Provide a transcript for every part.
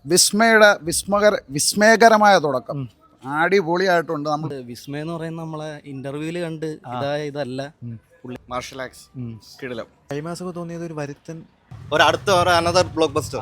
വിസ്മയുടെ വിസ്മയകരമായ തുടക്കം അടിപൊളിയായിട്ടുണ്ട്. നമ്മൾ വിസ്മയ എന്ന് പറയുന്ന നമ്മളെ ഇന്റർവ്യൂവിൽ കണ്ട് ഇതല്ല മാർഷൽ ആർട്സ് കിടിലം. ക്ലൈമാക്സൊക്കെ തോന്നിയത് ഒരു വരുത്തൻ അടുത്ത another block buster.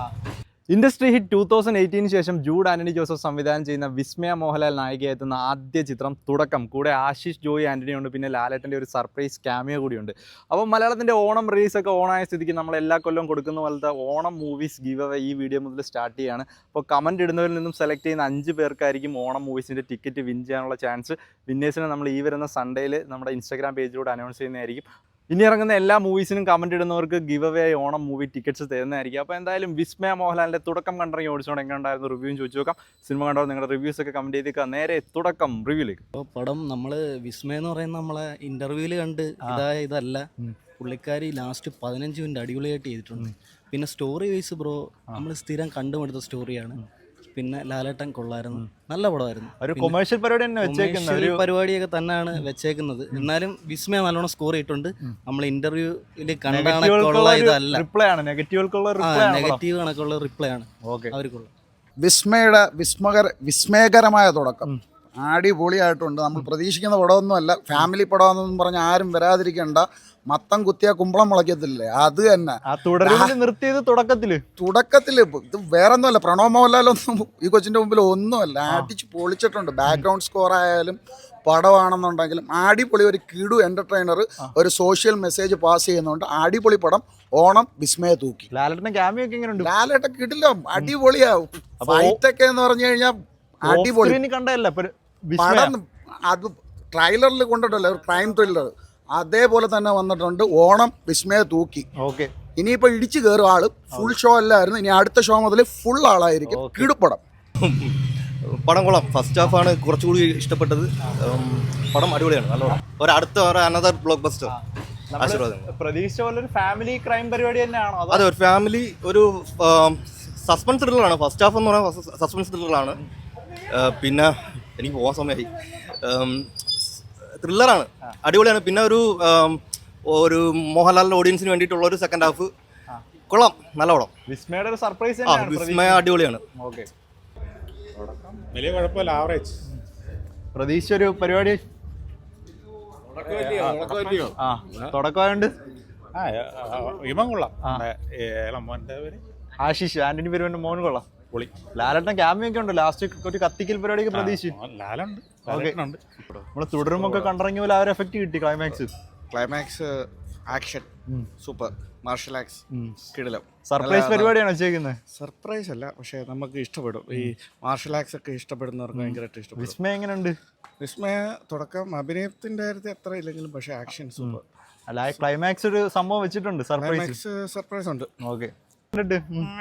Industry hit 2018 ശേഷം ജൂഡ് ആന്റണി ജോസഫ് സംവിധാനം ചെയ്യുന്ന വിസ്മയ മോഹൻലാൽ നായികയെത്തുന്ന ആദ്യ ചിത്രം തുടക്കം. കൂടെ ആശിഷ് ജോയി ആന്റണി ഉണ്ട്, പിന്നെ ലാലേട്ടൻ്റെ ഒരു സർപ്രൈസ് ക്യാമിയോ കൂടിയുണ്ട്. അപ്പോൾ മലയാളത്തിൻ്റെ ഓണം റിലീസൊക്കെ ഓണായ സ്ഥിതിക്ക് നമ്മൾ എല്ലാ കൊല്ലവും കൊടുക്കുന്ന പോലത്തെ ഓണം മൂവീസ് ഗീവ് അവേ ഈ വീഡിയോ മുതൽ സ്റ്റാർട്ട് ചെയ്യുകയാണ്. അപ്പോൾ കമൻറ്റ് ഇടുന്നവരിൽ നിന്നും സെലക്ട് ചെയ്യുന്ന 5 പേർക്കായിരിക്കും ഓണം മൂവീസിൻ്റെ ടിക്കറ്റ് വിൻ ചെയ്യാനുള്ള ചാൻസ്. വിന്നേഴ്സിനെ നമ്മൾ ഈ വരുന്ന സൺഡേയിൽ നമ്മുടെ ഇൻസ്റ്റാഗ്രാം പേജിലൂടെ അനൗൺസ് ചെയ്യുന്നതായിരിക്കും. ഇനി ഇറങ്ങുന്ന എല്ലാ മൂവീസിനും കമൻറ്റ് ഇടുന്നവർക്ക് ഗിവ് അവേ ആയി ഓണം മൂവി ടിക്കറ്റ്സ് തരുന്നതായിരിക്കും. അപ്പോൾ എന്തായാലും വിസ്മയ മോഹൻലാലിൻ്റെ തുടക്കം കണ്ടിറങ്ങി ഓടിച്ചോണ്ട് എങ്ങനെ ഉണ്ടായിരുന്നു റിവ്യൂവും ചോദിച്ചു നോക്കാം. സിനിമ കണ്ടോ നിങ്ങളുടെ റിവ്യൂസ് ഒക്കെ കമൻറ്റ് ചെയ്തേക്കുക. നേരെ തുടക്കം റിവ്യൂയിലേക്ക്. അപ്പോൾ പടം നമ്മൾ വിസ്മയ എന്ന് പറയുന്ന നമ്മളെ ഇന്റർവ്യൂവിൽ കണ്ട് ഇതല്ല. പുള്ളിക്കാരി ലാസ്റ്റ് 15 മിനിറ്റ് അടിപൊളിയായിട്ട് ചെയ്തിട്ടുണ്ട്. പിന്നെ സ്റ്റോറി വൈസ് ബ്രോ നമ്മൾ സ്ഥിരം കണ്ടുമെടുത്ത സ്റ്റോറിയാണ്. പിന്നെ ലാലേട്ടൻ കൊള്ളായിരുന്നു, നല്ല പടമായിരുന്നു. ഒരു കൊമേഴ്ഷ്യൽ പരിപാടി തന്നെ വെച്ചേക്കുന്നത്, ഒരു പരിപാടിയൊക്കെ തന്നെയാണ് വെച്ചേക്കുന്നത്. എന്നാലും വിസ്മയ നല്ലോണം സ്കോർ ചെയ്തിട്ടുണ്ട്. നമ്മൾ ഇന്റർവ്യൂവിൽ കണ്ടാണക്കുള്ള ഇതല്ല, നെഗറ്റീവ് കണക്കുള്ള റിപ്ലൈ ആണ് അവർക്കുള്ള. വിസ്മയുടെ വിസ്മയകരമായ തുടക്കം അടിപൊളിയായിട്ടുണ്ട്. നമ്മൾ പ്രതീക്ഷിക്കുന്ന പടമൊന്നുമല്ല, ഫാമിലി പടമെന്നൊന്നും പറഞ്ഞ് ആരും വരാതിരിക്കേണ്ട. മത്തം കുത്തിയ കുമ്പളം മുളയ്ക്കത്തില്ലേ, അത് തന്നെ നിർത്തിയത് തുടക്കത്തില്. ഇത് വേറെ ഒന്നുമല്ല, പ്രണവ് മോഹൻലാലൊന്നും ഈ കൊച്ചിന്റെ മുമ്പിൽ ഒന്നുമല്ല, അടിച്ച് പൊളിച്ചിട്ടുണ്ട്. ബാക്ക്ഗ്രൗണ്ട് സ്കോർ ആയാലും പടമാണെന്നുണ്ടെങ്കിലും അടിപൊളി. ഒരു കിടു എന്റർടൈനർ, ഒരു സോഷ്യൽ മെസ്സേജ് പാസ് ചെയ്യുന്നുണ്ട്. അടിപൊളി പടം. ഓണം വിസ്മയ തൂക്കി. ലാലേട്ടൻ കിടില്ല, അടിപൊളിയാവും. ഫൈറ്റൊക്കെ എന്ന് പറഞ്ഞു കഴിഞ്ഞാൽ അടിപൊളി. പടം അത് ട്രailerൽ കൊണ്ടിട്ടല്ലോ, ഒരു ക്രൈം ത്രില്ലർ അതേപോലെ തന്നെ വന്നിട്ടുണ്ട്. ഓണം വിസ്മയ തൂക്കി. ഇനിയിപ്പോൾ ഇടിച്ചു കയറും ആള്. ഫുൾ ഷോ അല്ലായിരുന്നു, ഇനി അടുത്ത ഷോ മുതൽ ഫുൾ ആളായിരിക്കും. കിടുപ്പടം. പടം കൊള്ളാം. ഫസ്റ്റ് ഹാഫാണ് കുറച്ചുകൂടി ഇഷ്ടപ്പെട്ടത്. പടം അടിപൊളിയാണ്, നല്ല അടുത്ത അനദർ ബ്ലോക്ക് ബസ്റ്റർ. പ്രതീക്ഷിച്ച പോലെ ഒരു ഫാമിലി ക്രൈം പരിപാടി തന്നെയാണോ? അതെ, ഒരു ഫാമിലി, ഒരു സസ്പെൻസ് ത്രില്ലറാണ്. ഫസ്റ്റ് ഹാഫ് എന്ന് പറയുന്നത് സസ്പെൻസ് ത്രില്ലറാണ്. പിന്നെ എനിക്ക് പോകാൻ സമയമായി. ത്രില്ലറാണ്, അടിപൊളിയാണ്. പിന്നെ ഒരു മോഹൻലാലിന്റെ ഓഡിയൻസിന് വേണ്ടിയിട്ടുള്ള ഒരു സെക്കൻഡ് ഹാഫ് കൊള്ളാം, നല്ല പടം. വിസ്മയുടെ ഒരു സർപ്രൈസ്. വിസ്മയ അടിപൊളിയാണ്. വലിയ കുഴപ്പമില്ല, ആവറേജ്. പ്രതീക്ഷിച്ച ഒരു പരിപാടി തുടക്കമായോണ്ട് ഇവൻ കൊള്ളാം. ആശിഷ് ആന്റണി പെരുവന്റെ മോൻ കൊള്ളാം. ലാലേട്ടൻ ക്യാമിയോ ഒക്കെ ഉണ്ട്. ലാസ്റ്റ് ഒരു കത്തിക്കൽ പരിപാടിയൊക്കെ പ്രതീക്ഷിച്ചു. നമ്മള് തുടരുമൊക്കെ കണ്ടിറങ്ങിയ പോലെ ആ ഒരു എഫക്ട് കിട്ടി. Climax action super. Martial arts കിടിലം. സർപ്രൈസ് പരിപാടിയാണ് വെച്ചേക്കുന്നത്. സർപ്രൈസ് അല്ല, പക്ഷെ നമുക്ക് ഇഷ്ടപ്പെടും. ഈ മാർഷൽ ആർട്സ് ഒക്കെ ഇഷ്ടപ്പെടുന്നവർക്ക് ഭയങ്കരമായിട്ട് ഇഷ്ടപ്പെടും. വിസ്മയ എങ്ങനെയുണ്ട്? വിസ്മയ തുടക്കം അഭിനയത്തിന്റെ കാര്യത്തിൽ അത്ര ഇല്ലെങ്കിലും പക്ഷെ ആക്ഷൻ സൂപ്പർ. അല്ല, ക്ലൈമാക്സ് ഒരു സംഭവം വെച്ചിട്ടുണ്ട്. സർപ്രൈസ് ഉണ്ട്. ഓക്കെ,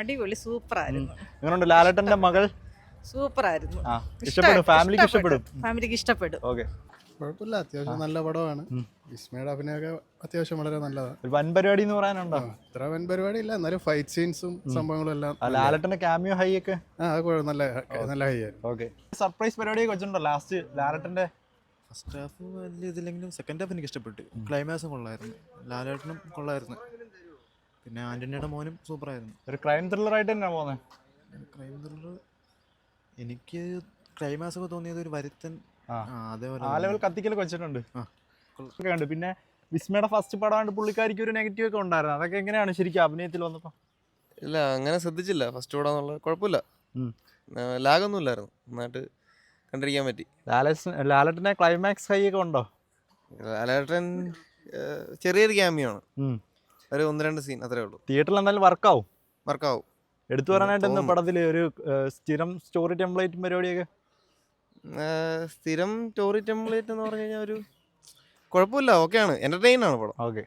അടിപൊളി, സൂപ്പർ ആയിരുന്നു. എങ്ങനെയുണ്ട് ലാലേട്ടന്റെ മകൾ? സൂപ്പർ ആയിരുന്നു. ഇഷ്ടപ്പെടും, ഫാമിലിക്ക് ഇഷ്ടപ്പെടും. ഓക്കെ, കുഴപ്പമില്ല, അത്യാവശ്യം നല്ല പടമാണ്. വിസ്മയുടെ അഭിനയമൊക്കെ അത്യാവശ്യം വളരെ നല്ലതാണ്. ഒരു വൻ പരിപാടി എന്ന് പറയാനുണ്ടോ? ഇത്ര വൻ പരിപാടി ഇല്ല, എന്നാലും ഫൈറ്റ് സീൻസും സംഭവങ്ങളും എല്ലാം. ലാലേട്ടന്റെ ക്യാമിയോ ഹൈ ഒക്കെ നല്ല ഹൈ ആയിരുന്നു. ഓക്കെ, സർപ്രൈസ് പരിപാടിയൊക്കെ വെച്ചിട്ടുണ്ടോ ലാസ്റ്റ് ലാലേട്ടന്റെ? ഫസ്റ്റ് ഹാഫ് വലിയ ഇതില്ലെങ്കിലും സെക്കൻഡ് ഹാഫ് എനിക്ക് ഇഷ്ടപ്പെട്ടു. ക്ലൈമാക്സും കൊള്ളായിരുന്നു, ലാലേട്ടനും കൊള്ളായിരുന്നു. പിന്നെ ആന്റണിയുടെ മോനും സൂപ്പറായിരുന്നു. ഒരു ക്രൈം ത്രില്ലർ ആയിട്ട് തന്നെയാണ് പോകുന്നത്. ക്രൈം ത്രില്ലർ എനിക്ക് ക്ലൈമാക്സ് ഒക്കെ തോന്നിയത് ഒരു വരുത്തൻ, അതേപോലെ ആ ലെവൽ കത്തിക്കലൊക്കെ വെച്ചിട്ടുണ്ട്. പിന്നെ വിസ്മയുടെ ഫസ്റ്റ് പടമായിട്ട് പുള്ളിക്കാരിക്ക് ഒരു നെഗറ്റീവ് ഒക്കെ ഉണ്ടായിരുന്നു. അതൊക്കെ എങ്ങനെയാണ് ശരിക്കും അഭിനയത്തിൽ വന്നപ്പോൾ? ഇല്ല, അങ്ങനെ ശ്രദ്ധിച്ചില്ല. ഫസ്റ്റ് പടം എന്നുള്ള കുഴപ്പമില്ല, ലാഗൊന്നും ഇല്ലായിരുന്നു, നന്നായിട്ട് കണ്ടിരിക്കാൻ പറ്റി. ലാലേട്ടന്റെ ക്ലൈമാക്സ് ഹൈ ഒക്കെ ഉണ്ടോ? ലാലേട്ടൻ ചെറിയൊരു ക്യാമിയാണ്, ഒരു 1-2 സീൻ അത്രേ ഉള്ളൂ. തിയേറ്ററിൽ എന്തായാലും വർക്കാവും. എടുത്തു പറയാനായിട്ട് എന്താ പടത്തില് ഒരു സ്ഥിരം സ്റ്റോറി ടെംപ്ലേറ്റ് പരിപാടിയൊക്കെ? സ്ഥിരം സ്റ്റോറി ടെംപ്ലേറ്റ് എന്ന് പറഞ്ഞു കഴിഞ്ഞാൽ ഒരു കുഴപ്പമില്ല, ഓക്കെയാണ്, എന്റർടൈൻ ആണ് പടം. ഓക്കെ.